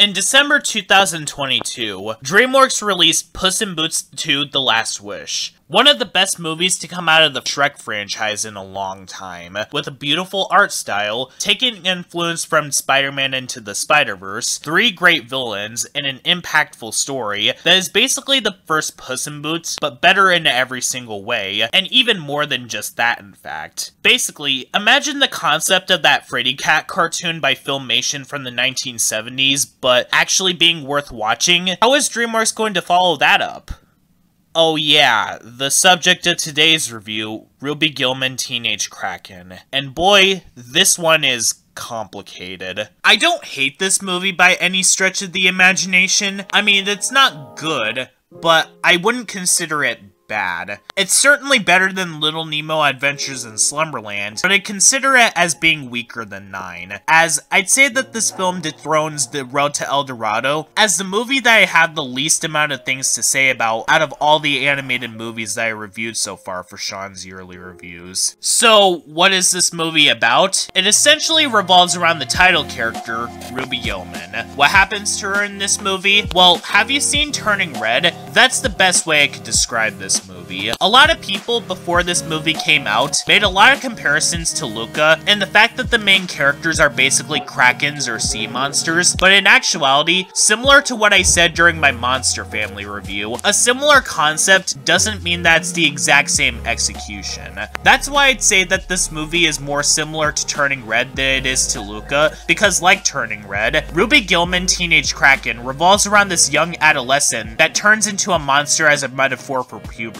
In December 2022, DreamWorks released Puss in Boots 2: The Last Wish. One of the best movies to come out of the Shrek franchise in a long time, with a beautiful art style, taking influence from Spider-Man Into the Spider-Verse, 3 great villains, and an impactful story that is basically the first Puss in Boots, but better in every single way, and even more than just that in fact. Basically, imagine the concept of that Freddy Cat cartoon by Filmation from the 1970s, but actually being worth watching. How is DreamWorks going to follow that up? Oh yeah, the subject of today's review, Ruby Gillman Teenage Kraken. And boy, this one is complicated. I don't hate this movie by any stretch of the imagination. I mean, it's not good, but I wouldn't consider it bad. It's certainly better than Little Nemo Adventures in Slumberland, but I consider it as being weaker than 9, as I'd say that this film dethrones The Road to El Dorado as the movie that I have the least amount of things to say about out of all the animated movies that I reviewed so far for Sean's yearly reviews. So, what is this movie about? It essentially revolves around the title character, Ruby Gillman. What happens to her in this movie? Well, have you seen Turning Red? That's the best way I could describe this movie. A lot of people before this movie came out made a lot of comparisons to Luca and the fact that the main characters are basically krakens or sea monsters, but in actuality, similar to what I said during my Monster Family review, a similar concept doesn't mean that's the exact same execution. That's why I'd say that this movie is more similar to Turning Red than it is to Luca, because like Turning Red, Ruby Gillman Teenage Kraken revolves around this young adolescent that turns into a monster as a metaphor for puberty,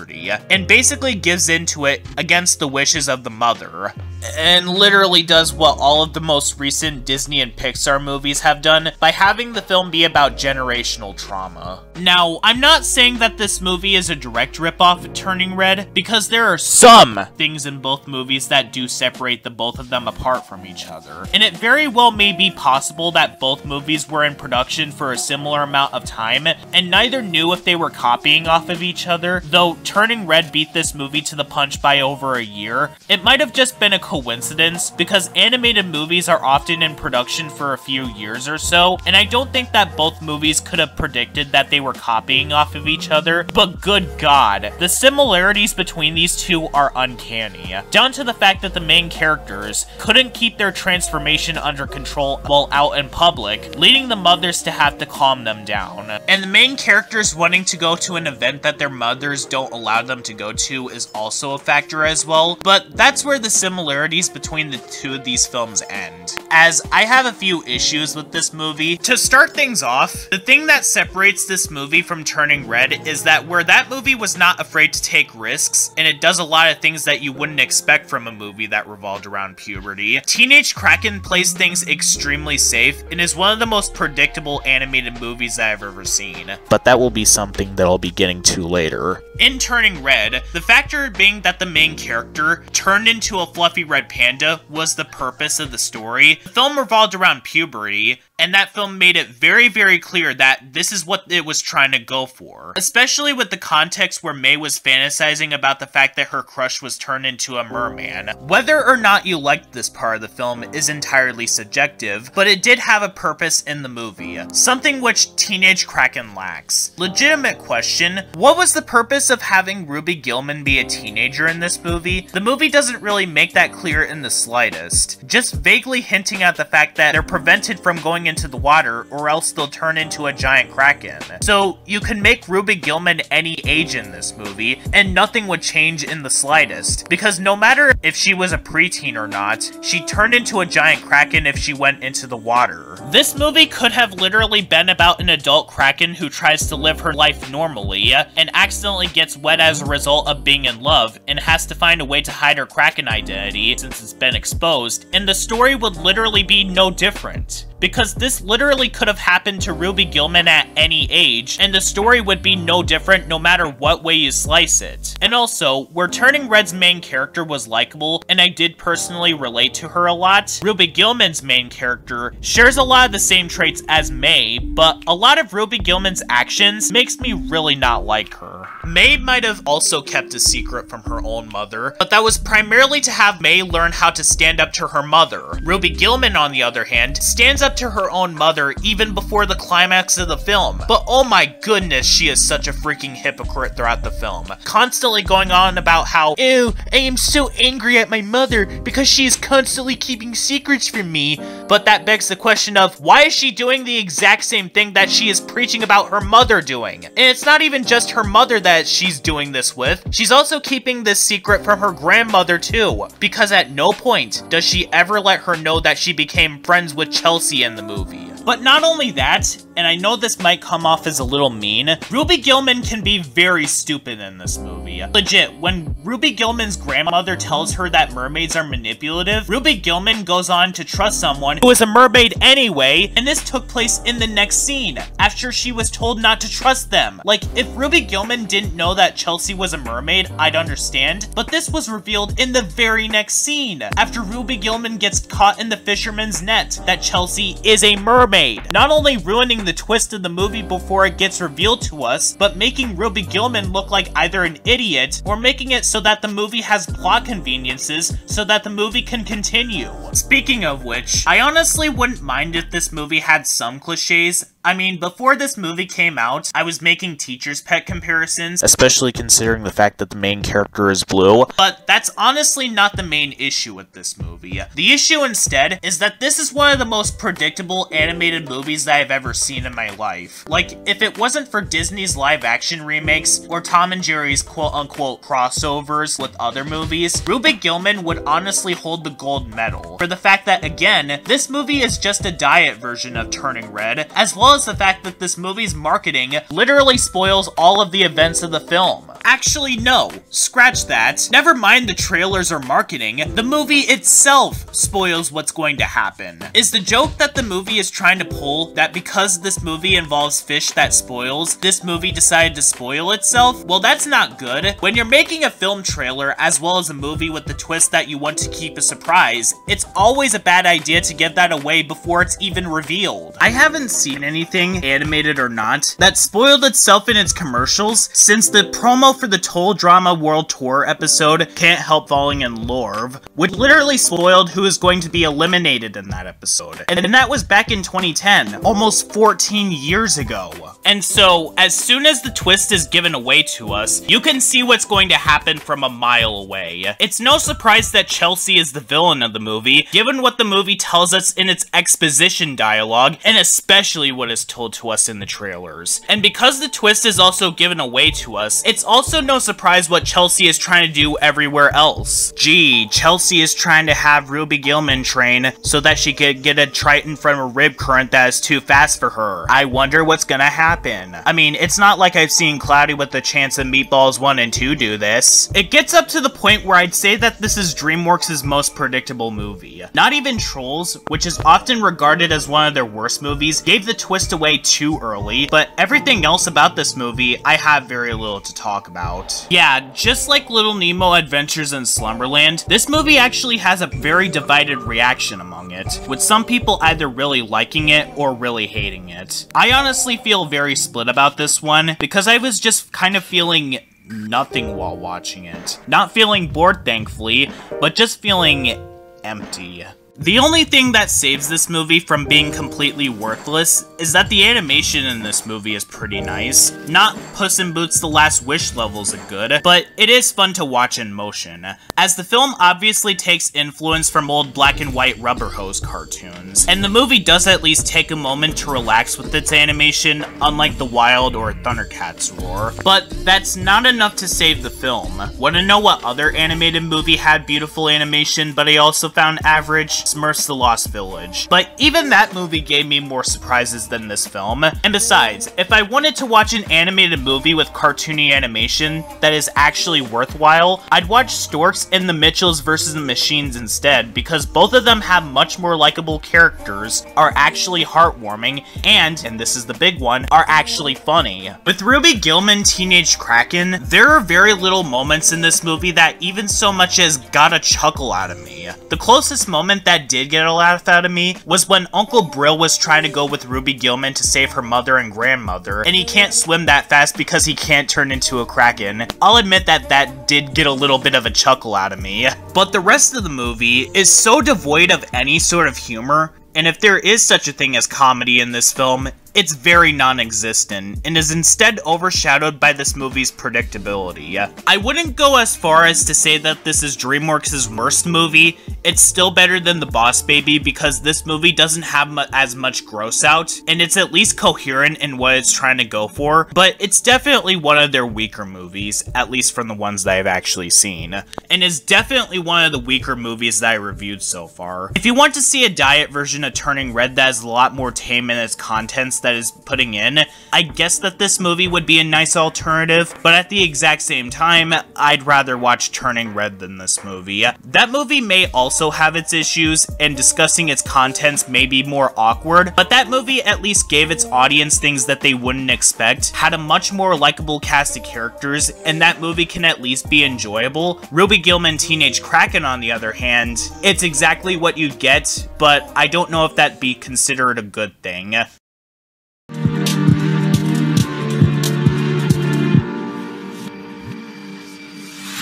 and basically gives into it against the wishes of the mother, and literally does what all of the most recent Disney and Pixar movies have done by having the film be about generational trauma. Now, I'm not saying that this movie is a direct ripoff of Turning Red, because there are some things in both movies that do separate the both of them apart from each other, and it very well may be possible that both movies were in production for a similar amount of time, and neither knew if they were copying off of each other, though Turning Red beat this movie to the punch by over a year. It might have just been a coincidence, because animated movies are often in production for a few years or so, and I don't think that both movies could have predicted that they were copying off of each other, but good god, the similarities between these two are uncanny, down to the fact that the main characters couldn't keep their transformation under control while out in public, leading the mothers to have to calm them down. And the main characters wanting to go to an event that their mothers don't allow them to go to is also a factor as well, but that's where the similarities between the two of these films end, as I have a few issues with this movie. To start things off, the thing that separates this movie from Turning Red is that where that movie was not afraid to take risks, and it does a lot of things that you wouldn't expect from a movie that revolved around puberty, Teenage Kraken plays things extremely safe and is one of the most predictable animated movies that I've ever seen. But that will be something that I'll be getting to later. In Turning Red, the factor being that the main character turned into a fluffy red panda was the purpose of the story. The film revolved around puberty, and that film made it very, very clear that this is what it was trying to go for. Especially with the context where May was fantasizing about the fact that her crush was turned into a merman. Whether or not you liked this part of the film is entirely subjective, but it did have a purpose in the movie, something which Teenage Kraken lacks. Legitimate question, what was the purpose of having Ruby Gillman be a teenager in this movie? The movie doesn't really make that clear in the slightest, just vaguely hinting at the fact that they're prevented from going into the water or else they'll turn into a giant kraken. So you can make Ruby Gillman any age in this movie and nothing would change in the slightest, because no matter if she was a preteen or not, she turned into a giant kraken if she went into the water. This movie could have literally been about an adult kraken who tries to live her life normally and accidentally gets wet as a result of being in love and has to find a way to hide her kraken identity since it's been exposed, and the story would literally be no different. Because this literally could have happened to Ruby Gillman at any age, and the story would be no different no matter what way you slice it. And also, where Turning Red's main character was likable, and I did personally relate to her a lot, Ruby Gillman's main character shares a lot of the same traits as May, but a lot of Ruby Gillman's actions makes me really not like her. May might have also kept a secret from her own mother, but that was primarily to have May learn how to stand up to her mother. Ruby Gillman, on the other hand, stands up to her own mother even before the climax of the film. But oh my goodness, she is such a freaking hypocrite throughout the film, constantly going on about how, ew, I am so angry at my mother because she is constantly keeping secrets from me. But that begs the question of, why is she doing the exact same thing that she is preaching about her mother doing? And it's not even just her mother that she's doing this with, she's also keeping this secret from her grandmother too, because at no point does she ever let her know that she became friends with Chelsea in the movie. But not only that, and I know this might come off as a little mean, Ruby Gillman can be very stupid in this movie. Legit, when Ruby Gillman's grandmother tells her that mermaids are manipulative, Ruby Gillman goes on to trust someone who is a mermaid anyway, and this took place in the next scene, after she was told not to trust them. Like, if Ruby Gillman didn't know that Chelsea was a mermaid, I'd understand, but this was revealed in the very next scene, after Ruby Gillman gets caught in the fisherman's net, that Chelsea is a mermaid. Not only ruining the twist of the movie before it gets revealed to us, but making Ruby Gillman look like either an idiot, or making it so that the movie has plot conveniences so that the movie can continue. Speaking of which, I honestly wouldn't mind if this movie had some cliches. I mean, before this movie came out, I was making teacher's pet comparisons, especially considering the fact that the main character is blue, but that's honestly not the main issue with this movie. The issue instead is that this is one of the most predictable animated movies that I've ever seen in my life. Like, if it wasn't for Disney's live-action remakes, or Tom and Jerry's quote-unquote crossovers with other movies, Ruby Gillman would honestly hold the gold medal for the fact that, again, this movie is just a diet version of Turning Red, as well as the fact that this movie's marketing literally spoils all of the events of the film. Actually, no. Scratch that. Never mind the trailers or marketing, the movie itself spoils what's going to happen. Is the joke that the movie is trying to pull that because this movie involves fish that spoils, this movie decided to spoil itself? Well, that's not good. When you're making a film trailer as well as a movie with the twist that you want to keep a surprise, it's always a bad idea to give that away before it's even revealed. I haven't seen anything, animated or not, that spoiled itself in its commercials since the promo for the Toll Drama World Tour episode Can't Help Falling in Love, which literally spoiled who is going to be eliminated in that episode. And that was back in 2010, almost 14 years ago. And so, as soon as the twist is given away to us, you can see what's going to happen from a mile away. It's no surprise that Chelsea is the villain of the movie, given what the movie tells us in its exposition dialogue, and especially what is told to us in the trailers. And because the twist is also given away to us, it's also no surprise what Chelsea is trying to do everywhere else. Gee, Chelsea is trying to have Ruby Gillman train so that she could get a Triton from a rib current that is too fast for her. I wonder what's gonna happen. I mean, it's not like I've seen Cloudy with a Chance of Meatballs 1 and 2 do this. It gets up to the point where I'd say that this is DreamWorks' most predictable movie. Not even Trolls, which is often regarded as one of their worst movies, gave the twist away too early, but everything else about this movie, I have very little to talk about. Yeah, just like Little Nemo Adventures in Slumberland, this movie actually has a very divided reaction among it, with some people either really liking it or really hating it. I honestly feel very split about this one, because I was just kind of feeling nothing while watching it. Not feeling bored, thankfully, but just feeling empty. The only thing that saves this movie from being completely worthless is that the animation in this movie is pretty nice. Not Puss in Boots: The Last Wish levels of good, but it is fun to watch in motion, as the film obviously takes influence from old black and white Rubber Hose cartoons, and the movie does at least take a moment to relax with its animation, unlike The Wild or Thundercats Roar, but that's not enough to save the film. Wanna know what other animated movie had beautiful animation but I also found average? Smurfs: The Lost Village. But even that movie gave me more surprises than this film. And besides, if I wanted to watch an animated movie with cartoony animation that is actually worthwhile, I'd watch Storks and the Mitchells vs. the Machines instead, because both of them have much more likable characters, are actually heartwarming, and this is the big one, are actually funny. With Ruby Gillman Teenage Kraken, there are very little moments in this movie that even so much as got a chuckle out of me. The closest moment that that did get a laugh out of me was when Uncle Brill was trying to go with Ruby Gillman to save her mother and grandmother, and he can't swim that fast because he can't turn into a Kraken. I'll admit that that did get a little bit of a chuckle out of me. But the rest of the movie is so devoid of any sort of humor, and if there is such a thing as comedy in this film, it's very non-existent, and is instead overshadowed by this movie's predictability. I wouldn't go as far as to say that this is DreamWorks' worst movie. It's still better than The Boss Baby because this movie doesn't have as much gross out, and it's at least coherent in what it's trying to go for, but it's definitely one of their weaker movies, at least from the ones that I've actually seen, and is definitely one of the weaker movies that I reviewed so far. If you want to see a diet version of Turning Red that is a lot more tame in its contents that is putting in, I guess that this movie would be a nice alternative, but at the exact same time, I'd rather watch Turning Red than this movie. That movie may also have its issues, and discussing its contents may be more awkward, but that movie at least gave its audience things that they wouldn't expect, had a much more likable cast of characters, and that movie can at least be enjoyable. Ruby Gillman Teenage Kraken, on the other hand, it's exactly what you'd get, but I don't know if that'd be considered a good thing.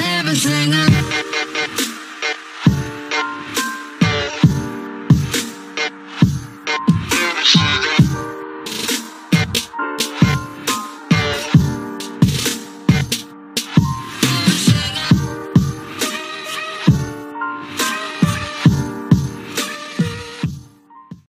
Everything